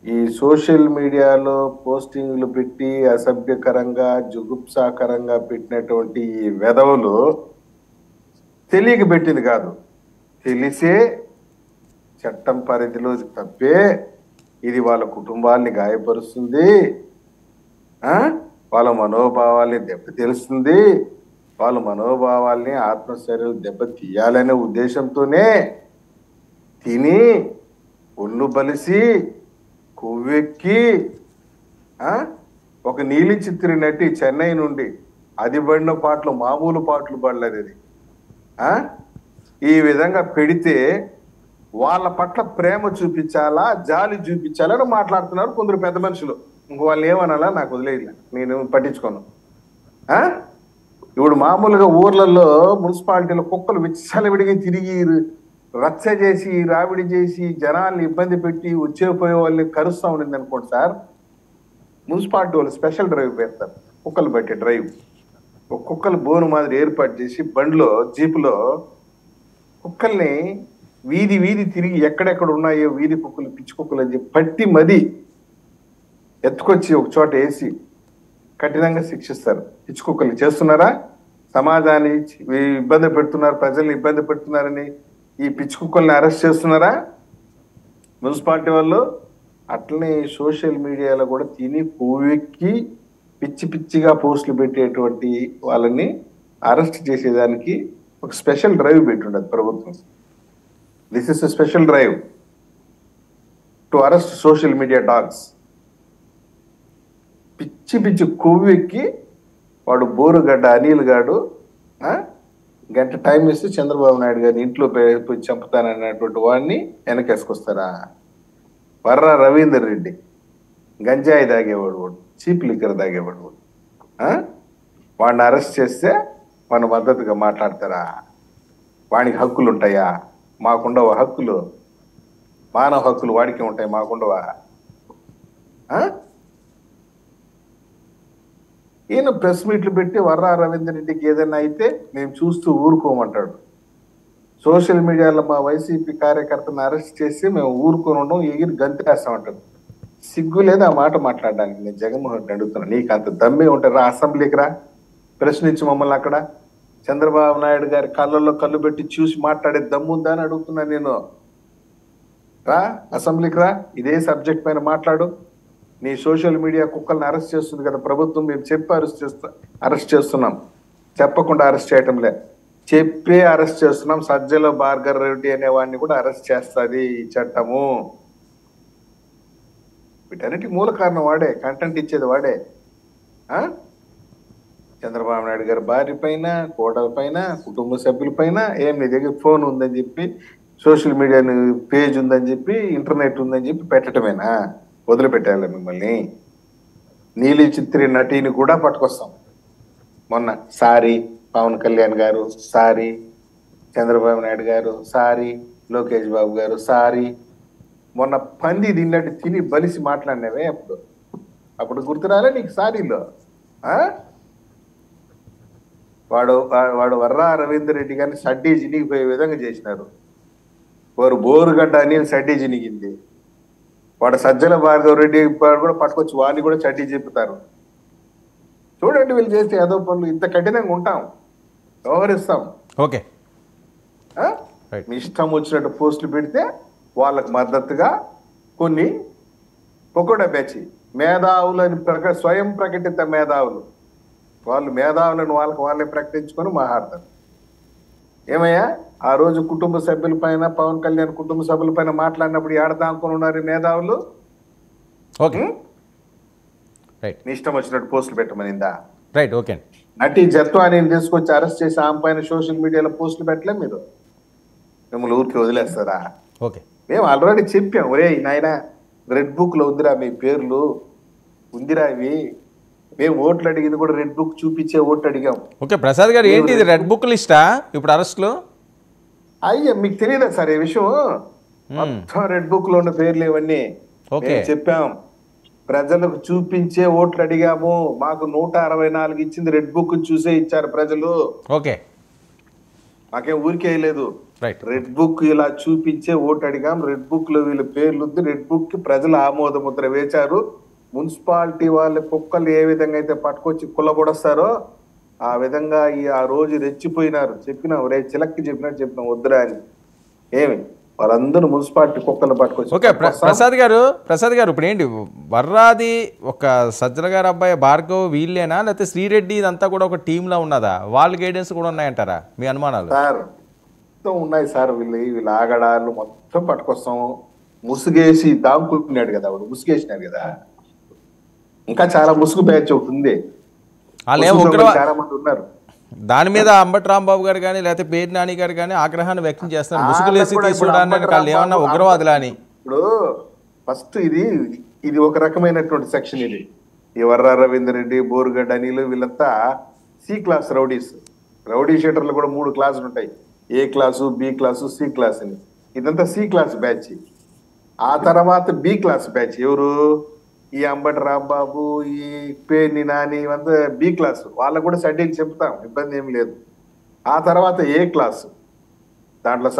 ఈ సోషల్ మీడియాలో పోస్టింగ్లు పెట్టి అసభ్యకరంగా జుగుప్సాకరంగా పెట్టినటువంటి ఈ వెధవలు తెలియక పెట్టింది కాదు, తెలిసే చట్టం పరిధిలో తప్పే. ఇది వాళ్ళ కుటుంబాల్ని గాయపరుస్తుంది, ఆ వాళ్ళ మనోభావాల్ని దెబ్బతీస్తుంది, వాళ్ళ మనోభావాల్ని ఆత్మశైర్యాలు దెబ్బతీయాలనే ఉద్దేశంతోనే తిని ఒళ్ళు బలిసి కొవ్వెక్కి ఒక నీలి చిత్రి నటి చెన్నై నుండి అది పడిన పాటలు మామూలు పాటలు పడలేదు. ఇది ఈ విధంగా పెడితే వాళ్ళ పట్ల ప్రేమ చూపించాలా జాలి చూపించాలని మాట్లాడుతున్నారు కొందరు పెద్ద మనుషులు. ఇంక వాళ్ళు ఏమనాలా నాకు వదిలేదు, నేను పట్టించుకోను. ఇప్పుడు మామూలుగా ఊర్లలో మున్సిపాలిటీలో కుక్కలు విచ్చలవిడిగా తిరిగి రచ్చ చేసి రావిడి చేసి జనాల్ని ఇబ్బంది పెట్టి వచ్చేపోయే వాళ్ళని కరుస్తా ఉండింది అనుకోండి సార్, మున్సిపాలిటీ వాళ్ళు స్పెషల్ డ్రైవ్ పెడతారు, కుక్కలు పెట్టే డ్రైవ్. ఒక కుక్కలు బోను మాదిరి ఏర్పాటు చేసి బండిలో జీపులో కుక్కల్ని వీధి వీధి తిరిగి ఎక్కడెక్కడ ఉన్నాయో వీధి కుక్కలు పిచ్చి కుక్కలు అని చెప్పి పట్టి మది ఎత్తుకొచ్చి ఒక చోట వేసి కఠినంగా శిక్షిస్తారు. పిచ్చి కుక్కల్ని చేస్తున్నారా, సమాజాన్ని ఇబ్బంది పెడుతున్నారు, ప్రజల్ని ఇబ్బంది పెడుతున్నారని ఈ పిచ్చి కుక్కల్ని అరెస్ట్ చేస్తున్నారా మున్సిపాలిటీ వాళ్ళు? అట్లనే సోషల్ మీడియాలో కూడా తిని కొవ్వెక్కి పిచ్చి పిచ్చిగా పోస్టులు పెట్టేటువంటి వాళ్ళని అరెస్ట్ చేసేదానికి ఒక స్పెషల్ డ్రైవ్ పెట్టుండదు ప్రభుత్వం. This is a special drive to arrest social media dogs. పిచ్చి పిచ్చి కొవ్వెక్కి వాడు బోరుగడ్డ అనిల్ గాడు గంట టైం ఇస్తే చంద్రబాబు నాయుడు గారిని ఇంట్లో పోయి చంపుతానన్నటువంటి వాడిని వెనకేసుకొస్తారా? వర్రా రవీందర్ రెడ్డి గంజాయి తాగేవాడు, వాడు చీప్ లిక్కర్ తాగేవాడు, వాడిని అరెస్ట్ చేస్తే వాడిని మద్దతుగా మాట్లాడతారా? వాడికి హక్కులు ఉంటాయా? మాకుండవా హక్కులు? మానవ హక్కులు వాడికి ఉంటాయి, మాకుండవా? ఈయన ప్రెస్ మీట్లు పెట్టి వర్రా రవీందర్ రెడ్డికి ఏదైనా అయితే మేము చూస్తూ ఊరుకోమంటాడు. సోషల్ మీడియాలో మా వైసీపీ కార్యకర్తను అరెస్ట్ చేసి మేము ఊరుకొని ఉండడం, ఎగిరి గంతేస్తామంటాడు. సిగ్గు లేదా ఆ మాట మాట్లాడడానికి? నేను జగన్మోహన్ రెడ్డి అడుగుతున్నా, నీకు అంత దమ్మే ఉంటారా? అసెంబ్లీకి రా, ప్రశ్నించి మమ్మల్ని అక్కడ. చంద్రబాబు నాయుడు గారి కళ్ళల్లో కళ్ళు పెట్టి చూసి మాట్లాడే దమ్ముందా అని అడుగుతున్నా నేను. రా అసెంబ్లీకి రా, ఇదే సబ్జెక్ట్ పైన మాట్లాడు. నీ సోషల్ మీడియా కుక్కల్ని అరెస్ట్ చేస్తుంది కదా ప్రభుత్వం, మేము చెప్పి అరెస్ట్ చేస్తున్నాం, చెప్పకుండా అరెస్ట్ చేయటం లే, చెప్పే అరెస్ట్ చేస్తున్నాం. సజ్జల భార్గవ్ రెడ్డి అనే వాడిని కూడా అరెస్ట్ చేస్తుంది ఈ చట్టము. వీటన్నిటికి మూల కారణం వాడే, కంటెంట్ ఇచ్చేది వాడే. చంద్రబాబు నాయుడు గారి భార్య పైన, కోడల పైన, కుటుంబ సభ్యుల పైన ఏం నీ దగ్గర ఫోన్ ఉందని చెప్పి, సోషల్ మీడియా పేజ్ ఉందని చెప్పి, ఇంటర్నెట్ ఉందని చెప్పి పెట్టడమేనా? వదిలిపెట్టాలి మిమ్మల్ని. నీలి చిత్రి నటిని కూడా పట్టుకొస్తాం. మొన్న సారీ పవన్ కళ్యాణ్ గారు, సారీ చంద్రబాబు నాయుడు గారు, సారీ లోకేష్ బాబు గారు, సారీ. మొన్న పంది తిన్నట్టు తిని బలిసి మాట్లాడినవే అప్పుడు గుర్తురాలే నీకు సారీలో? వాడు వర్రా రవీందర్ రెడ్డి గారిని సడ్డీ జినిగిపోయే విధంగా చేసినారు. వారు బోరుగడ్డ అని సడ్డీ జినిగింది. వాడు సజ్జల భార్గవ్ రెడ్డి కూడా పట్టుకొచ్చి వాడిని కూడా చడ్డీ చెప్పుతారు. చూడండి వీళ్ళు చేస్తే ఏదో పనులు. ఇంత కఠినంగా ఉంటాం, వ్యవహరిస్తాం. ఓకే, మీ ఇష్టం వచ్చినట్టు పోస్టులు పెడితే వాళ్ళకు మద్దతుగా కొన్ని పొకోడా బ్యాచ్ మేధావులు అని స్వయం ప్రకటిత మేధావులు, వాళ్ళు మేధావులను వాళ్ళే ప్రకటించుకొని మాట్లాడతారు. ఏమయ్యా ఆ రోజు కుటుంబ సభ్యుల పైన, పవన్ కళ్యాణ్ కుటుంబ సభ్యుల పైన మాట్లాడినప్పుడు ఏడదానుకొని ఉన్నారు మేధావులు? నీ ఇష్టం వచ్చినట్టు పోస్టులు పెట్టమనిందా? Right, okay. నటి జత్వాని తీసుకొచ్చి అరెస్ట్ చేసి ఆమె పైన సోషల్ మీడియాలో పోస్టులు పెట్టలే మీరు? మిమ్మల్ని ఊరికి వదిలేస్తారా? ఓకే, మేము ఆల్రెడీ చెప్పాం, ఒరే నాయన రెడ్ బుక్ లో ఉందిరా మీ పేర్లు, ఉందిరా ఇవి. మేము ఓట్లు అడిగింది కూడా రెడ్ బుక్ చూపించే ఓట్లు అడిగాం. ఓకే ప్రసాద్ గారు, ఏంటి ఇది రెడ్ బుక్ లిస్టా ఇప్పుడు అరెస్టులు? అయ్యా మీకు తెలియదా సార్ ఈ విషయం? మొత్తం రెడ్ బుక్ లో ఉన్న పేర్లు ఇవన్నీ చెప్పాం. ప్రజలకు చూపించే ఓట్లు అడిగాము. మాకు 164 ఇచ్చింది రెడ్ బుక్ చూసే ఇచ్చారు ప్రజలు. ఓకే, మాకేం ఊరికే లేదు. రైట్. రెడ్ బుక్ ఇలా చూపించే ఓటు అడిగాం, రెడ్ బుక్ లో వీళ్ళ పేర్లు ఉంది, రెడ్ బుక్ కి ప్రజలు ఆమోద ముద్ర వేశారు. మున్సిపాలిటీ వాళ్ళ కుక్కలు ఏ విధంగా అయితే పట్టుకొచ్చి కుల్లబొడస్తారో ఆ విధంగా ఆ రోజు రెచ్చిపోయినారు. చెప్పినాం, రే చిలక్కి చెప్పినాం వద్దురా అని. ఏమి వాళ్ళందరూ మున్సిపాలిటీ కుక్కలు పట్టుకొచ్చి ఓకే ప్రసాద్ గారు ఇప్పుడు ఏంటి వర్రాది ఒక సజ్జల గారు అబ్బాయి భార్గవ్ వీళ్ళేనా, లేకపోతే శ్రీరెడ్డి ఇదంతా కూడా ఒక టీంలో ఉన్నదా? వాళ్ళ గైడెన్స్ కూడా ఉన్నాయంటారా మీ అనుమానాలు? సార్ మొత్తం ఉన్నాయి సార్. వీళ్ళ ఆగడాలు మొత్తం పట్టుకొస్తాం. ముసుగేసి దాంకున్నాడు కదా వాడు, ముసుగేసినాడు కదా. ఇంకా చాలా ముసుగు బ్యాచ్ ఒకటి ఉంది, చాలా మంది ఉన్నారు. దాని మీద అంబటి రాంబాబు గారు కానీ లేకపోతే పేరు నాని గారు కానీ ఆగ్రహాన్ని వ్యక్తం చేస్తున్నారు, ముసుగులేసి తీసుకురావడానికి వాళ్ళు ఏమన్నా ఉగ్రవాదులా అని. ఇప్పుడు ఫస్ట్ ఇది ఒక రకమైనటువంటి సెక్షన్. ఇది ఈ వర్రా రవీందర్ రెడ్డి, బోరుగడ్డ అనిలు వీళ్ళంతా సి క్లాస్ రౌడీస్. రౌడీ షీటర్లు కూడా 3 క్లాసులు ఉంటాయి, A class, B class, C class అని. ఇదంతా సి క్లాస్ బ్యాచ్. ఆ తర్వాత బి క్లాస్ బ్యాచ్ ఎవరు? ఈ అంబటి రాంబాబు, ఈ పేర్ని నాని, ఇవంతా బి క్లాస్. వాళ్ళకు కూడా షెడ్యూల్ చెప్తాం, ఇబ్బంది ఏమి లేదు. ఆ తర్వాత ఏ క్లాసు, దాంట్లో